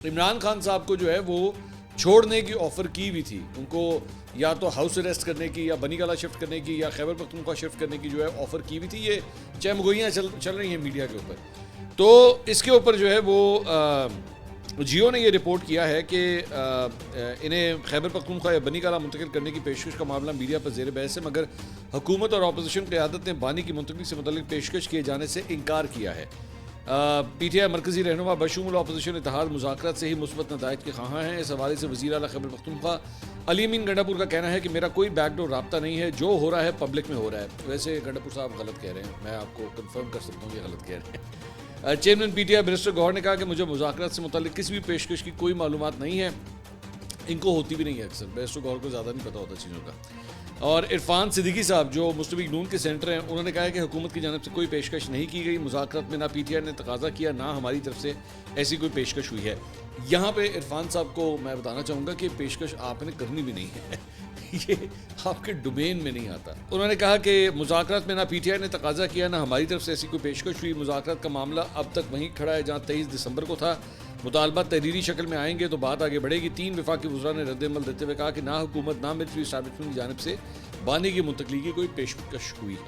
عمران خان صاحب کو جو ہے وہ چھوڑنے کی آفر کی ہوئی تھی، ان کو یا تو ہاؤس اریسٹ کرنے کی یا بنی گالہ شفٹ کرنے کی یا خیبر پختونخوا شفٹ کرنے کی جو ہے آفر کی ہوئی تھی. یہ چہمگوئیاں چل رہی ہیں میڈیا کے اوپر. تو اس کے اوپر جو ہے وہ جیو نے یہ رپورٹ کیا ہے کہ انہیں خیبر پختونخوا یا بنی گالہ منتقل کرنے کی پیشکش کا معاملہ میڈیا پر زیر بحث ہے، مگر حکومت اور اپوزیشن قیادت نے بانی کی منتقلی سے متعلق پیشکش کیے جانے سے انکار کیا ہے. پی ٹی آئی مرکزی رہنما بشمول اپوزیشن اتحاد مذاکرات سے ہی مثبت نتائج کے خواہاں ہیں. اس حوالے سے وزیر اعلیٰ خیبر پختونخوا علی امین گنڈا پور کا کہنا ہے کہ میرا کوئی بیک ڈور رابطہ نہیں ہے، جو ہو رہا ہے پبلک میں ہو رہا ہے. ویسے گنڈا پور صاحب غلط کہہ رہے ہیں، میں آپ کو کنفرم کر سکتا ہوں کہ غلط کہہ رہے ہیں. Chairman P T I barrister Gohar نے کہا کہ مجھے مذاکرات سے متعلق کسی بھی پیشکش کی کوئی معلومات نہیں ہے، ان کو ہوتی بھی نہیں ہے. اکثر بیرسٹر گوہر کو زیادہ نہیں پتہ ہوتا چیزوں کا. اور عرفان صدیقی صاحب جو مسلم لیگ نون کے سینٹر ہیں، انہوں نے کہا ہے کہ حکومت کی جانب سے کوئی پیشکش نہیں کی گئی. مذاکرات میں نہ پی ٹی آئی نے تقاضا کیا نہ ہماری طرف سے ایسی کوئی پیشکش ہوئی ہے. یہاں پہ عرفان صاحب کو میں بتانا چاہوں گا کہ پیشکش آپ نے کرنی بھی نہیں ہے، یہ آپ کے ڈومین میں نہیں آتا. انہوں نے کہا کہ مذاکرات میں نہ پی ٹی آئی نے تقاضا کیا نہ ہماری طرف سے ایسی کوئی پیشکش ہوئی. مذاکرات کا معاملہ اب تک وہیں کھڑا ہے جہاں 23 دسمبر کو تھا. مطالبات تحریری شکل میں آئیں گے تو بات آگے بڑھے گی. 3 وفاقی وزراء نے رد عمل دیتے ہوئے کہا کہ نہ حکومت نہ ملٹری اسٹیبلشمنٹ کی جانب سے بانی کی منتقلی کی کوئی پیشکش ہوئی ہے.